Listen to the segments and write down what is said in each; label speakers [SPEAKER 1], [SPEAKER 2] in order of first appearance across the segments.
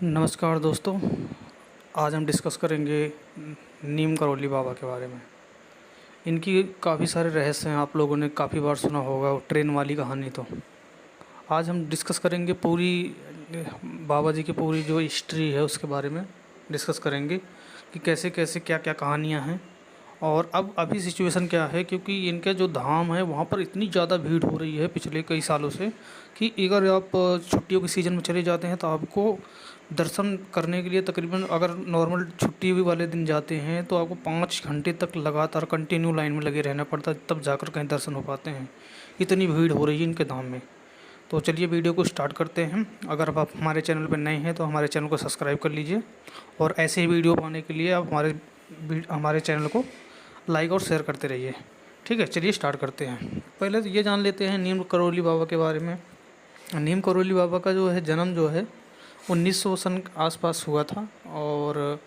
[SPEAKER 1] नमस्कार दोस्तों। आज हम डिस्कस करेंगे नीम करौली बाबा के बारे में। इनकी काफ़ी सारे रहस्य हैं, आप लोगों ने काफ़ी बार सुना होगा ट्रेन वाली कहानी। तो आज हम डिस्कस करेंगे पूरी बाबा जी की पूरी जो हिस्ट्री है उसके बारे में डिस्कस करेंगे कि कैसे कैसे क्या क्या कहानियाँ हैं। और अब अभी सिचुएशन क्या है, क्योंकि इनका जो धाम है वहाँ पर इतनी ज़्यादा भीड़ हो रही है पिछले कई सालों से कि अगर आप छुट्टियों के सीज़न में चले जाते हैं तो आपको दर्शन करने के लिए तकरीबन, अगर नॉर्मल छुट्टी भी वाले दिन जाते हैं तो आपको 5 घंटे तक लगातार कंटिन्यू लाइन में लगे रहना पड़ता है, तब जाकर कहीं दर्शन हो पाते हैं। इतनी भीड़ हो रही है इनके धाम में। तो चलिए वीडियो को स्टार्ट करते हैं। अगर आप हमारे चैनल पर नए हैं तो हमारे चैनल को सब्सक्राइब कर लीजिए, और ऐसे ही वीडियो पाने के लिए आप हमारे चैनल को लाइक और शेयर करते रहिए। ठीक है, चलिए स्टार्ट करते हैं। पहले तो ये जान लेते हैं नीम करौली बाबा के बारे में। नीम करौली बाबा का जो है जन्म जो है 1900 सन के आसपास हुआ था। और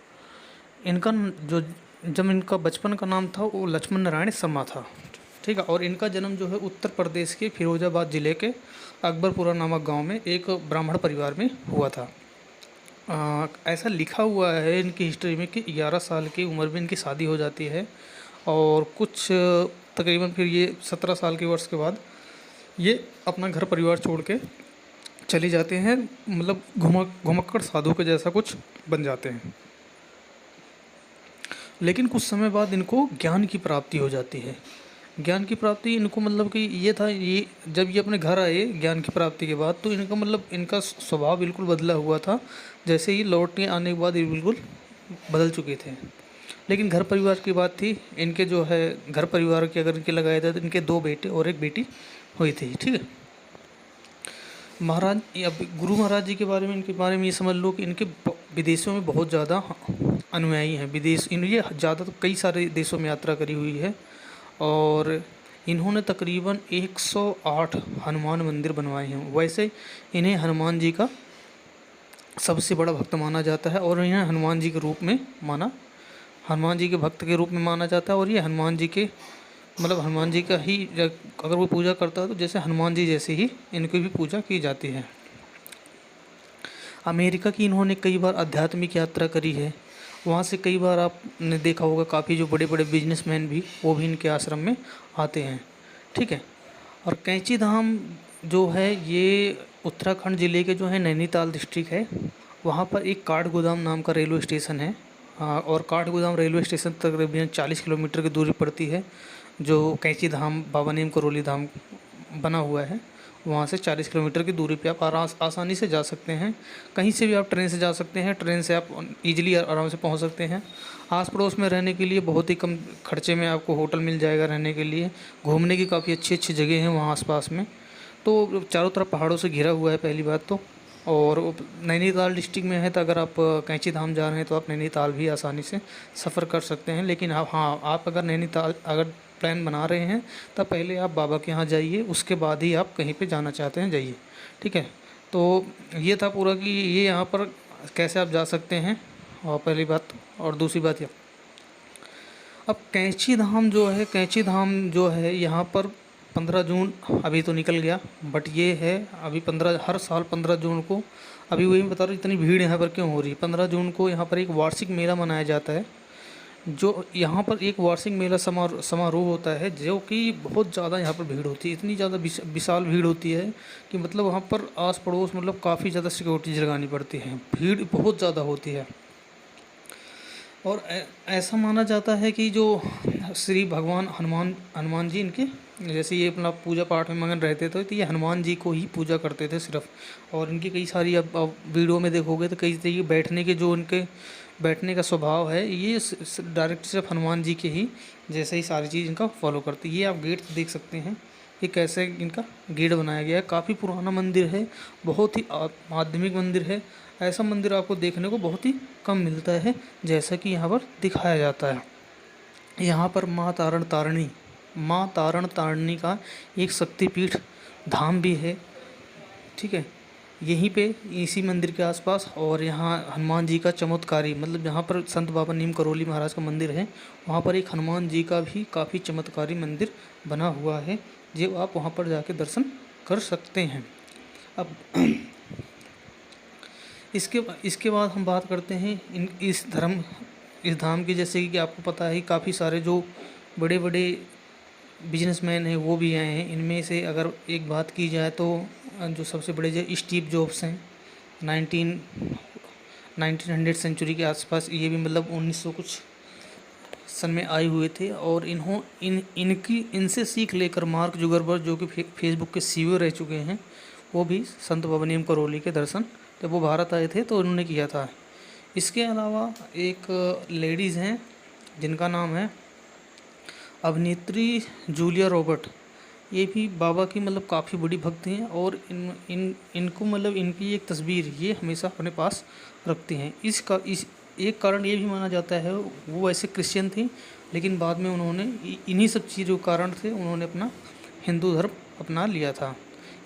[SPEAKER 1] इनका जो जब इनका बचपन का नाम था वो लक्ष्मण नारायण शर्मा था। ठीक है, और इनका जन्म जो है उत्तर प्रदेश के फिरोजाबाद ज़िले के अकबरपुरा नामक गांव में एक ब्राह्मण परिवार में हुआ था। ऐसा लिखा हुआ है इनकी हिस्ट्री में कि 11 साल की उम्र में इनकी शादी हो जाती है, और कुछ तकरीबन फिर ये 17 साल के वर्ष के बाद ये अपना घर परिवार छोड़ के चले जाते हैं, मतलब घुमक्कड़ साधु के जैसा कुछ बन जाते हैं। लेकिन कुछ समय बाद इनको ज्ञान की प्राप्ति हो जाती है। ज्ञान की प्राप्ति इनको मतलब कि ये था, ये जब ये अपने घर आए ज्ञान की प्राप्ति के बाद, तो इनका मतलब इनका स्वभाव बिल्कुल बदला हुआ था। जैसे ही लौटने आने के बाद ये बिल्कुल बदल चुके थे। लेकिन घर परिवार की बात थी, इनके जो है घर परिवार की अगर इनके लगाया जाए तो इनके 2 बेटे और 1 बेटी हुई थी। ठीक है, महाराज अब गुरु महाराज जी के बारे में, इनके बारे में ये समझ लो कि इनके विदेशों में बहुत ज़्यादा अनुयायी हैं। विदेश इन ये ज़्यादा तो कई सारे देशों में यात्रा करी हुई है, और इन्होंने तकरीबन 108 हनुमान मंदिर बनवाए हैं। वैसे इन्हें हनुमान जी का सबसे बड़ा भक्त माना जाता है, और इन्हें हनुमान जी के रूप में हनुमान जी के भक्त के रूप में माना जाता है। और ये हनुमान जी के मतलब हनुमान जी का ही अगर वो पूजा करता है तो जैसे हनुमान जी जैसे ही इनकी भी पूजा की जाती है। अमेरिका की इन्होंने कई बार आध्यात्मिक यात्रा करी है। वहाँ से कई बार आपने देखा होगा काफ़ी जो बड़े बड़े बिजनेसमैन भी वो भी इनके आश्रम में आते हैं। ठीक है, और कैंची धाम जो है ये उत्तराखंड ज़िले के जो है नैनीताल डिस्ट्रिक्ट है। वहाँ पर एक काठगोदाम नाम का रेलवे स्टेशन है। और काठगोदाम रेलवे स्टेशन तकरीबन 40 किलोमीटर की दूरी पड़ती है। जो कैंची धाम बाबा नीम करौली धाम बना हुआ है, वहाँ से 40 किलोमीटर की दूरी पे आप आसानी से जा सकते हैं। कहीं से भी आप ट्रेन से जा सकते हैं, ट्रेन से आप इजीली आराम से पहुँच सकते हैं। आस पड़ोस में रहने के लिए बहुत ही कम खर्चे में आपको होटल मिल जाएगा रहने के लिए। घूमने की काफ़ी अच्छी अच्छी जगह हैं वहाँ आसपास में। तो चारों तरफ पहाड़ों से घिरा हुआ है पहली बात तो। और नैनीताल डिस्ट्रिक्ट में है, तो अगर आप कैंची धाम जा रहे हैं तो आप नैनीताल भी आसानी से सफ़र कर सकते हैं। लेकिन आप अगर नैनीताल अगर प्लान बना रहे हैं तब पहले आप बाबा के यहाँ जाइए, उसके बाद ही आप कहीं पे जाना चाहते हैं जाइए। ठीक है, तो ये था पूरा कि ये यहाँ पर कैसे आप जा सकते हैं, और पहली बात। और दूसरी बात ये, अब कैंची धाम जो है यहाँ पर 15 जून अभी तो निकल गया, बट ये है अभी 15 हर साल 15 जून को, अभी वही बता रहा हूँ इतनी भीड़ यहाँ पर क्यों हो रही है। 15 जून को यहाँ पर एक वार्षिक मेला मनाया जाता है। जो यहाँ पर एक वार्षिक मेला समारोह होता है, जो कि बहुत ज़्यादा यहाँ पर भीड़ होती है। इतनी ज़्यादा विशाल भीड़ होती है कि मतलब वहाँ पर आस पड़ोस मतलब काफ़ी ज़्यादा सिक्योरिटी लगानी पड़ती है, भीड़ बहुत ज़्यादा होती है। और ऐसा माना जाता है कि जो श्री भगवान हनुमान जी इनके जैसे ये अपना पूजा पाठ में मगन रहते थे, तो ये हनुमान जी को ही पूजा करते थे सिर्फ। और इनकी कई सारी अब वीडियो में देखोगे तो कई तरीके बैठने के जो इनके बैठने का स्वभाव है, ये डायरेक्ट सिर्फ हनुमान जी के ही जैसे ही सारी चीज़ इनका फॉलो करती है। ये आप गेट देख सकते हैं कि कैसे इनका गेट बनाया गया है। काफ़ी पुराना मंदिर है, बहुत ही आध्यात्मिक मंदिर है। ऐसा मंदिर आपको देखने को बहुत ही कम मिलता है जैसा कि यहाँ पर दिखाया जाता है। यहाँ पर माँ तारण तारणी का एक शक्तिपीठ धाम भी है। ठीक है, यहीं पे इसी मंदिर के आसपास, और यहाँ हनुमान जी का चमत्कारी मतलब जहाँ पर संत बाबा नीम करौली महाराज का मंदिर है, वहाँ पर एक हनुमान जी का भी काफ़ी चमत्कारी मंदिर बना हुआ है, जो आप वहाँ पर जाके दर्शन कर सकते हैं। अब इसके बाद हम बात करते हैं इस धाम की। जैसे कि आपको पता है काफ़ी सारे जो बड़े बड़े बिजनेसमैन हैं वो भी आए हैं। इनमें से अगर एक बात की जाए तो जो सबसे बड़े जो स्टीव जॉब्स हैं, 1900 सेंचुरी के आसपास, ये भी मतलब 1900 कुछ सन में आए हुए थे। और इनसे सीख लेकर मार्क जुगरबर्ग, जो कि फेसबुक के सीईओ रह चुके हैं, वो भी संत बाबा नीम करोली के दर्शन जब वो भारत आए थे तो उन्होंने किया था। इसके अलावा एक लेडीज़ हैं जिनका नाम है अभिनेत्री जूलिया रॉबर्ट। ये भी बाबा की मतलब काफ़ी बड़ी भक्त हैं और इनको मतलब इनकी एक तस्वीर ये हमेशा अपने पास रखती हैं। इस एक कारण ये भी माना जाता है, वो वैसे क्रिश्चियन थी लेकिन बाद में उन्होंने इन्हीं सब चीज़ों के कारण से उन्होंने अपना हिंदू धर्म अपना लिया था।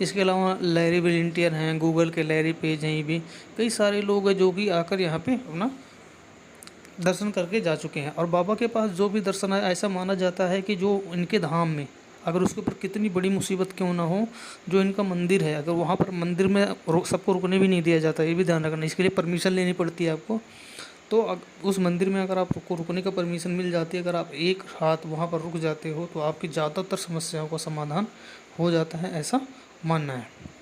[SPEAKER 1] इसके अलावा लैरी विलिंटियर हैं, गूगल के लैरी पेज हैं, ये भी कई सारे लोग हैं जो कि आकर यहाँ पे अपना दर्शन करके जा चुके हैं। और बाबा के पास जो भी दर्शन है, ऐसा माना जाता है कि जो इनके धाम में अगर उसके ऊपर कितनी बड़ी मुसीबत क्यों ना हो, जो इनका मंदिर है अगर वहाँ पर मंदिर में सबको रुकने भी नहीं दिया जाता, ये भी ध्यान रखना। इसके लिए परमिशन लेनी पड़ती है आपको। तो उस मंदिर में अगर आपको रुकने का परमिशन मिल जाती है, अगर आप एक रात वहाँ पर रुक जाते हो तो आपकी ज़्यादातर समस्याओं का समाधान हो जाता है, ऐसा मानना है।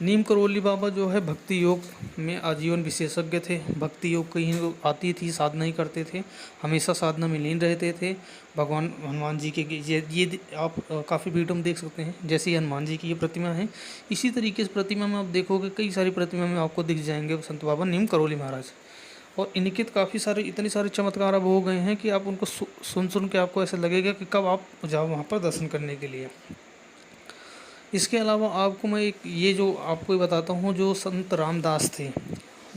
[SPEAKER 1] नीम करोली बाबा जो है भक्ति योग में आजीवन विशेषज्ञ थे। भक्ति योग कहीं आती थी, साधना ही करते थे, हमेशा साधना में लीन रहते थे। भगवान हनुमान जी के ये आप काफ़ी वीडियो में देख सकते हैं। जैसे हनुमान जी की ये प्रतिमा है, इसी तरीके से प्रतिमा में आप देखोगे कई सारी प्रतिमा में आपको दिख जाएंगे संत बाबा नीम करोली महाराज। और इनके काफ़ी सारे इतने सारे चमत्कार अब हो गए हैं कि आप उनको सुन के आपको ऐसा लगेगा कि कब आप जाओ वहाँ पर दर्शन करने के लिए। इसके अलावा आपको मैं एक ये जो आपको बताता हूँ, जो संत रामदास थे,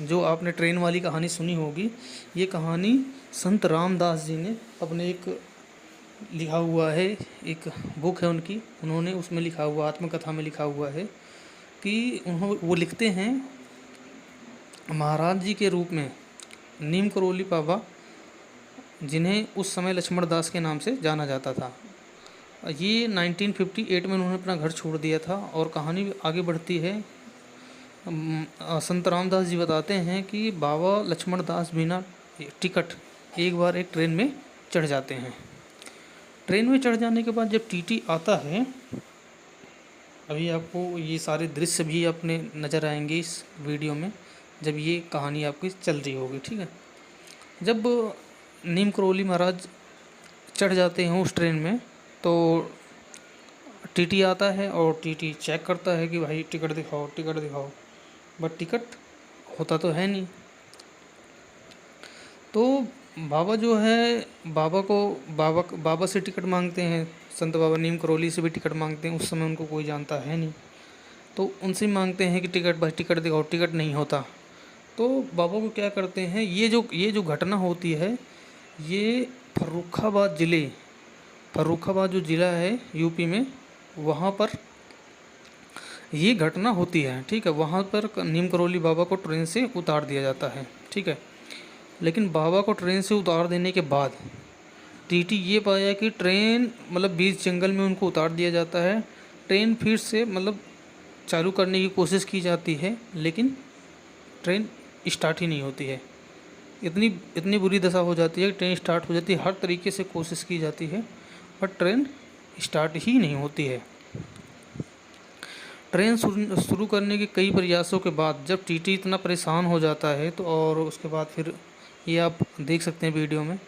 [SPEAKER 1] जो आपने ट्रेन वाली कहानी सुनी होगी, ये कहानी संत रामदास जी ने अपने एक लिखा हुआ है, एक बुक है उनकी, उन्होंने उसमें लिखा हुआ, आत्मकथा में लिखा हुआ है कि वो लिखते हैं महाराज जी के रूप में नीम करोली बाबा, जिन्हें उस समय लक्ष्मण दास के नाम से जाना जाता था। ये 1958 में उन्होंने अपना घर छोड़ दिया था। और कहानी आगे बढ़ती है। संत रामदास जी बताते हैं कि बाबा लक्ष्मण दास बिना टिकट एक बार एक ट्रेन में चढ़ जाते हैं। ट्रेन में चढ़ जाने के बाद जब टीटी आता है, अभी आपको ये सारे दृश्य भी अपने नज़र आएंगे इस वीडियो में जब ये कहानी आपकी चल रही होगी, ठीक है। जब नीम करोली महाराज चढ़ जाते हैं उस ट्रेन में तो टीटी आता है और टीटी चेक करता है कि भाई टिकट दिखाओ, टिकट दिखाओ, बट टिकट होता तो है नहीं। तो बाबा जो है बाबा से टिकट मांगते हैं, संत बाबा नीम करोली से भी टिकट मांगते हैं। उस समय उनको कोई जानता है नहीं, तो उनसे मांगते हैं कि टिकट, भाई टिकट दिखाओ, टिकट नहीं होता। तो बाबा को क्या करते हैं, ये जो घटना होती है, ये फर्रुखाबाद जो ज़िला है यूपी में, वहाँ पर ये घटना होती है, ठीक है। वहाँ पर नीम करोली बाबा को ट्रेन से उतार दिया जाता है, ठीक है। लेकिन बाबा को ट्रेन से उतार देने के बाद टीटी ये पाया कि ट्रेन मतलब बीच जंगल में उनको उतार दिया जाता है। ट्रेन फिर से मतलब चालू करने की कोशिश की जाती है, लेकिन ट्रेन स्टार्ट ही नहीं होती है। इतनी बुरी दशा हो जाती है कि ट्रेन स्टार्ट हो जाती है, हर तरीके से कोशिश की जाती है, पर ट्रेन स्टार्ट ही नहीं होती है। ट्रेन शुरू करने के कई प्रयासों के बाद जब टीटी इतना परेशान हो जाता है तो, और उसके बाद फिर ये आप देख सकते हैं वीडियो में,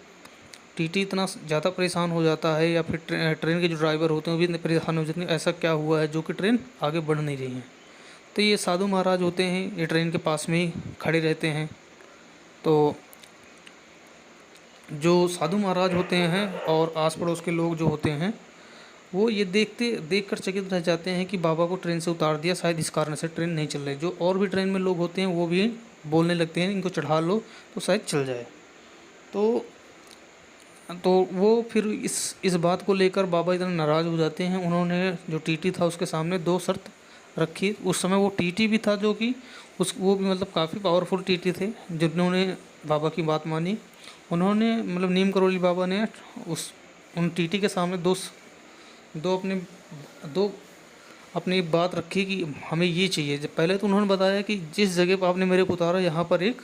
[SPEAKER 1] टीटी इतना ज़्यादा परेशान हो जाता है, या फिर ट्रेन के जो ड्राइवर होते हैं वो भी इतने परेशान हो जाते हैं, ऐसा क्या हुआ है जो कि ट्रेन आगे बढ़ नहीं रही है। तो ये साधु महाराज होते हैं, ये ट्रेन के पास में ही खड़े रहते हैं। तो जो साधु महाराज होते हैं और आस पड़ोस के लोग जो होते हैं, वो ये देखकर चकित रह जाते हैं कि बाबा को ट्रेन से उतार दिया, शायद इस कारण से ट्रेन नहीं चल रही। जो और भी ट्रेन में लोग होते हैं वो भी बोलने लगते हैं इनको चढ़ा लो तो शायद चल जाए। तो वो फिर इस बात को लेकर बाबा इतना नाराज़ हो जाते हैं। उन्होंने जो टीटी था उसके सामने 2 शर्त रखी। उस समय वो टीटी भी था जो कि वो भी मतलब काफ़ी पावरफुल टीटी थे, जिन्होंने बाबा की बात मानी। उन्होंने मतलब नीम करोली बाबा ने उन टीटी के सामने दो अपनी एक बात रखी कि हमें ये चाहिए। जब पहले तो उन्होंने बताया कि जिस जगह पर आपने मेरे को उतारा यहाँ पर एक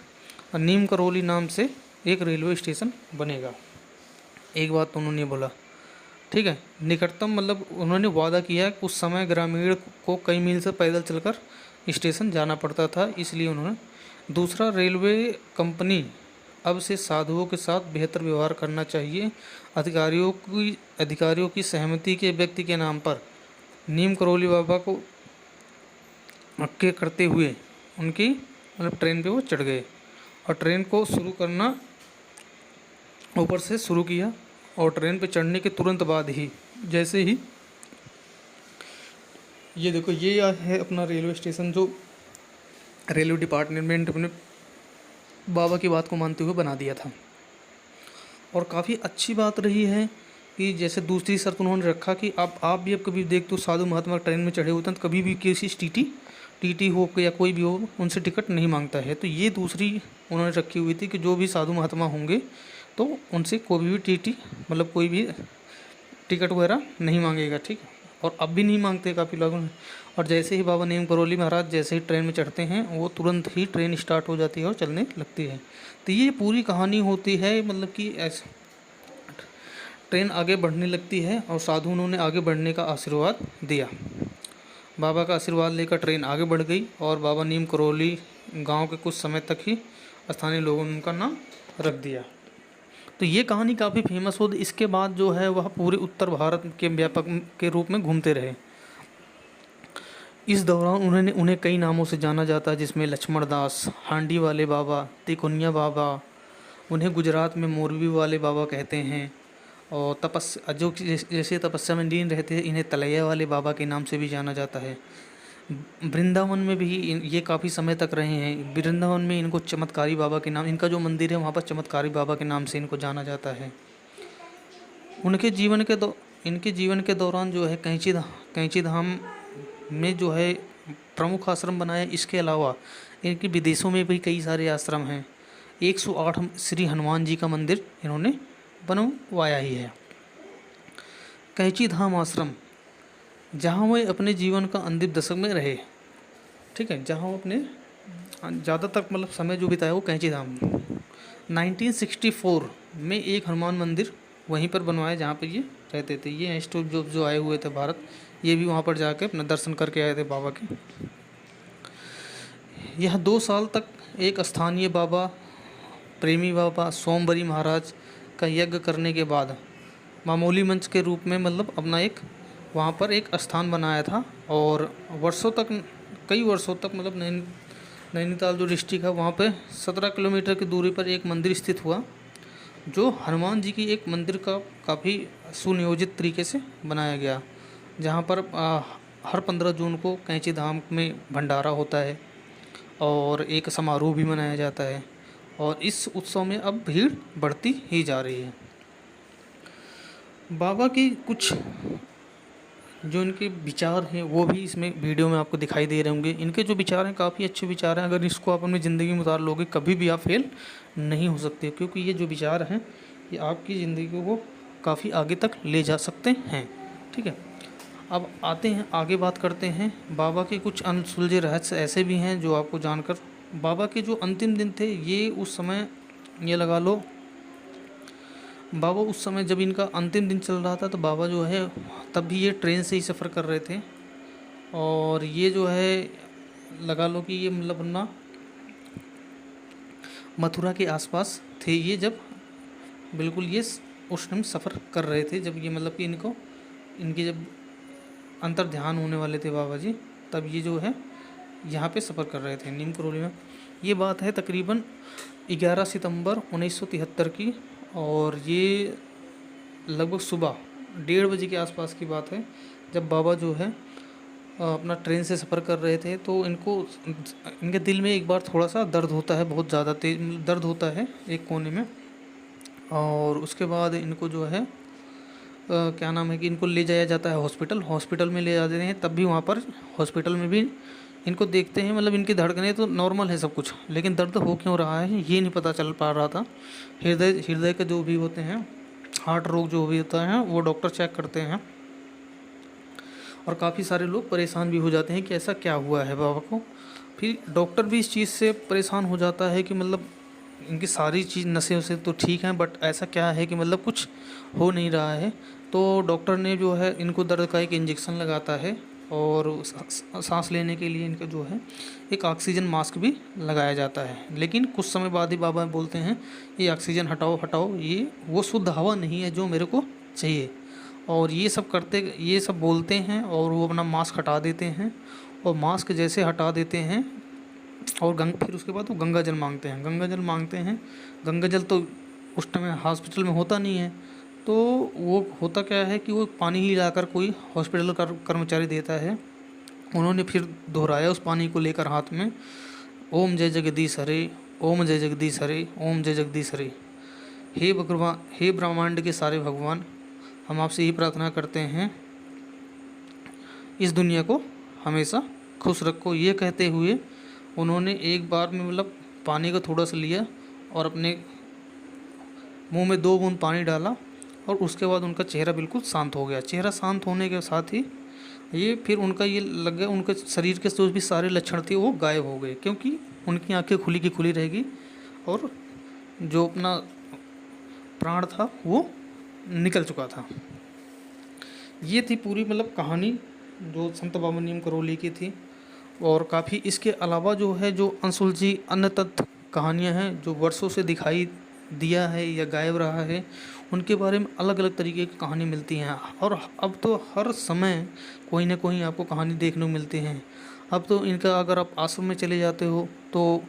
[SPEAKER 1] नीम करौली नाम से एक रेलवे स्टेशन बनेगा। एक बात तो उन्होंने बोला, ठीक है। निकटतम मतलब उन्होंने वादा किया कि उस समय ग्रामीण को कई मील से पैदल चलकर स्टेशन जाना पड़ता था, इसलिए उन्होंने। दूसरा, रेलवे कंपनी अब से साधुओं के साथ बेहतर व्यवहार करना चाहिए। अधिकारियों की सहमति के व्यक्ति के नाम पर नीम करौली बाबा को करते हुए उनकी मतलब ट्रेन पे वो चढ़ गए और ट्रेन को शुरू करना ऊपर से शुरू किया। और ट्रेन पे चढ़ने के तुरंत बाद ही जैसे ही ये देखो, ये है अपना रेलवे स्टेशन जो रेलवे डिपार्टमेंट अपने बाबा की बात को मानते हुए बना दिया था। और काफ़ी अच्छी बात रही है कि जैसे दूसरी शर्त उन्होंने रखा कि आप भी अब कभी देख तो साधु महात्मा ट्रेन में चढ़े होते हैं तो कभी भी किसी टीटी हो या कोई भी हो उनसे टिकट नहीं मांगता है। तो ये दूसरी उन्होंने रखी हुई थी कि जो भी साधु महात्मा होंगे तो उनसे कोई भी टीटी मतलब कोई भी टिकट वगैरह नहीं मांगेगा, ठीक है। और अब भी नहीं मांगते काफ़ी लोगों ने। और जैसे ही बाबा नीम करौली महाराज जैसे ही ट्रेन में चढ़ते हैं वो तुरंत ही ट्रेन स्टार्ट हो जाती है और चलने लगती है। तो ये पूरी कहानी होती है, मतलब कि ऐसे ट्रेन आगे बढ़ने लगती है और साधु उन्होंने आगे बढ़ने का आशीर्वाद दिया। बाबा का आशीर्वाद लेकर ट्रेन आगे बढ़ गई और बाबा नीम करौली गांव के कुछ समय तक ही स्थानीय लोगों ने उनका नाम रख दिया। तो ये कहानी काफ़ी फेमस हो। इसके बाद जो है वह पूरे उत्तर भारत के व्यापक के रूप में घूमते रहे। इस दौरान उन्हें कई नामों से जाना जाता है, जिसमें लक्ष्मण दास, हांडी वाले बाबा, तिकोनिया बाबा, उन्हें गुजरात में मोरबी वाले बाबा कहते हैं। और जो जैसे तपस्या में लीन रहते हैं इन्हें तलैया वाले बाबा के नाम से भी जाना जाता है। वृंदावन में भी ये काफ़ी समय तक रहे हैं। वृंदावन में इनको चमत्कारी बाबा के नाम, इनका जो मंदिर है वहाँ पर चमत्कारी बाबा के नाम से इनको जाना जाता है। इनके जीवन के दौरान जो है कैंची धाम में जो है प्रमुख आश्रम बनाया। इसके अलावा इनके विदेशों में भी कई सारे आश्रम हैं। 108 श्री हनुमान जी का मंदिर इन्होंने बनवाया ही है। कैंची धाम आश्रम जहाँ वे अपने जीवन का अंतिम दशक में रहे, ठीक है, जहाँ वो अपने ज़्यादातर मतलब समय जो बिताया वो कैंची धाम। 1964 में एक हनुमान मंदिर वहीं पर बनवाया जहाँ पर ये रहते थे। ये स्टोर जो आए हुए थे भारत, ये भी वहाँ पर जाके अपना दर्शन करके आए थे बाबा के। यह 2 साल तक एक स्थानीय बाबा प्रेमी बाबा सोमबरी महाराज का यज्ञ करने के बाद मामूली मंच के रूप में मतलब अपना एक वहाँ पर एक स्थान बनाया था। और कई वर्षों तक मतलब नैनीताल जो डिस्ट्रिक्ट है वहाँ पे 17 किलोमीटर की दूरी पर एक मंदिर स्थित हुआ, जो हनुमान जी की एक मंदिर का काफ़ी सुनियोजित तरीके से बनाया गया, जहाँ पर हर 15 जून को कैंची धाम में भंडारा होता है और एक समारोह भी मनाया जाता है। और इस उत्सव में अब भीड़ बढ़ती ही जा रही है। बाबा की कुछ जो इनके विचार हैं वो भी इसमें वीडियो में आपको दिखाई दे रहे होंगे। इनके जो विचार हैं काफ़ी अच्छे विचार हैं। अगर इसको आप अपनी ज़िंदगी में उतार लोगे कभी भी आप फेल नहीं हो सकते, क्योंकि ये जो विचार हैं ये आपकी ज़िंदगी को काफ़ी आगे तक ले जा सकते हैं, ठीक है। अब आते हैं आगे, बात करते हैं बाबा के कुछ अनसुलझे रहस्य ऐसे भी हैं जो आपको जानकर। बाबा के जो अंतिम दिन थे ये उस समय ये लगा लो, बाबा उस समय जब इनका अंतिम दिन चल रहा था तो बाबा जो है तब भी ये ट्रेन से ही सफ़र कर रहे थे। और ये जो है लगा लो कि ये मतलब अपना मथुरा के आसपास थे ये, जब बिल्कुल ये उस टाइम सफ़र कर रहे थे, जब ये मतलब कि इनके जब अंतर ध्यान होने वाले थे बाबा जी, तब ये जो है यहाँ पे सफ़र कर रहे थे नीम करौली में। ये बात है तकरीबन 11 सितंबर 1973 की, और ये लगभग सुबह 1:30 बजे के आसपास की बात है, जब बाबा जो है अपना ट्रेन से सफ़र कर रहे थे। तो इनके दिल में एक बार थोड़ा सा दर्द होता है, बहुत ज़्यादा तेज दर्द होता है एक कोने में। और उसके बाद इनको जो है क्या नाम है कि इनको ले जाया जाता है हॉस्पिटल में ले जाते हैं। तब भी वहाँ पर हॉस्पिटल में भी इनको देखते हैं, मतलब इनकी धड़कनें तो नॉर्मल है सब कुछ, लेकिन दर्द हो क्यों रहा है ये नहीं पता चल पा रहा था। हृदय के जो भी होते हैं, हार्ट रोग जो भी होता है वो डॉक्टर चेक करते हैं। और काफ़ी सारे लोग परेशान भी हो जाते हैं कि ऐसा क्या हुआ है बाबा को। फिर डॉक्टर भी इस चीज़ से परेशान हो जाता है कि मतलब इनकी सारी चीज़ नसें वसें तो ठीक हैं, बट ऐसा क्या है कि मतलब कुछ हो नहीं रहा है। तो डॉक्टर ने जो है इनको दर्द का एक इंजेक्शन लगाता है, और सांस लेने के लिए इनका जो है एक ऑक्सीजन मास्क भी लगाया जाता है। लेकिन कुछ समय बाद ही बाबा बोलते हैं ये ऑक्सीजन हटाओ हटाओ, ये वो शुद्ध हवा नहीं है जो मेरे को चाहिए। और ये सब बोलते हैं और वो अपना मास्क हटा देते हैं। और मास्क जैसे हटा देते हैं और फिर उसके बाद वो गंगा जल मांगते हैं। गंगा जल मांगते हैं, गंगा जल तो उस टाइम हॉस्पिटल में होता नहीं है, तो वो होता क्या है कि वो पानी ही लाकर कोई हॉस्पिटल का कर्मचारी देता है। उन्होंने फिर दोहराया उस पानी को लेकर हाथ में, ओम जय जगदीश हरे, ओम जय जगदीश हरे, ओम जय जगदीश हरे। हे भगवान, हे ब्रह्मांड के सारे भगवान, हम आपसे यही प्रार्थना करते हैं इस दुनिया को हमेशा खुश रखो। ये कहते हुए उन्होंने एक बार में मतलब पानी का थोड़ा सा लिया और अपने मुंह में 2 बूंद पानी डाला, और उसके बाद उनका चेहरा बिल्कुल शांत हो गया। चेहरा शांत होने के साथ ही ये फिर उनका ये लग गया, उनके शरीर के जो भी सारे लक्षण थे वो गायब हो गए, क्योंकि उनकी आंखें खुली की खुली रहेगी और जो अपना प्राण था वो निकल चुका था। ये थी पूरी मतलब कहानी जो संत बाबा नीम करोली की थी। और काफ़ी इसके अलावा जो है जो अनसुलझी अन्य तत्व कहानियाँ हैं जो वर्षों से दिखाई दिया है या गायब रहा है, उनके बारे में अलग अलग तरीके की कहानी मिलती हैं। और अब तो हर समय कोई ना कोई आपको कहानी देखने को मिलती हैं। अब तो इनका अगर आप आश्रम में चले जाते हो तो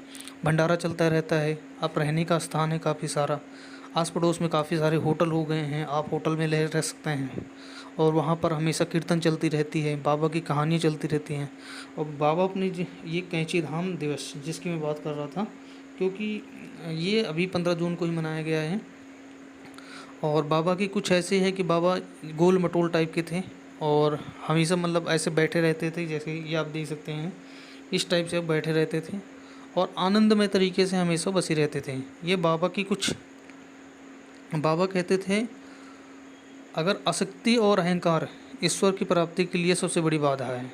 [SPEAKER 1] भंडारा चलता रहता है, आप रहने का स्थान है काफ़ी सारा, आस पड़ोस में काफ़ी सारे होटल हो गए हैं, आप होटल में रह सकते हैं। और वहाँ पर हमेशा कीर्तन चलती रहती है, बाबा की कहानियाँ चलती रहती हैं। और बाबा अपनी ये कैंची धाम दिवस जिसकी मैं बात कर रहा था, क्योंकि ये अभी 15 जून को ही मनाया गया है। और बाबा की कुछ ऐसे है कि बाबा गोल मटोल टाइप के थे, और हमेशा मतलब ऐसे बैठे रहते थे, जैसे ये आप देख सकते हैं इस टाइप से बैठे रहते थे और आनंदमय तरीके से हमेशा बसे रहते थे। ये बाबा की कुछ, बाबा कहते थे अगर आसक्ति और अहंकार ईश्वर की प्राप्ति के लिए सबसे बड़ी बाधा है,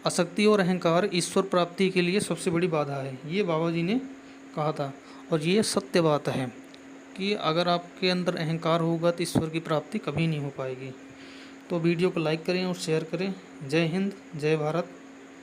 [SPEAKER 1] आसक्ति और अहंकार ईश्वर प्राप्ति के लिए सबसे बड़ी बाधा है, ये बाबा जी ने कहा था। और ये सत्य बात है कि अगर आपके अंदर अहंकार होगा तो ईश्वर की प्राप्ति कभी नहीं हो पाएगी। तो वीडियो को लाइक करें और शेयर करें। जय हिंद, जय भारत।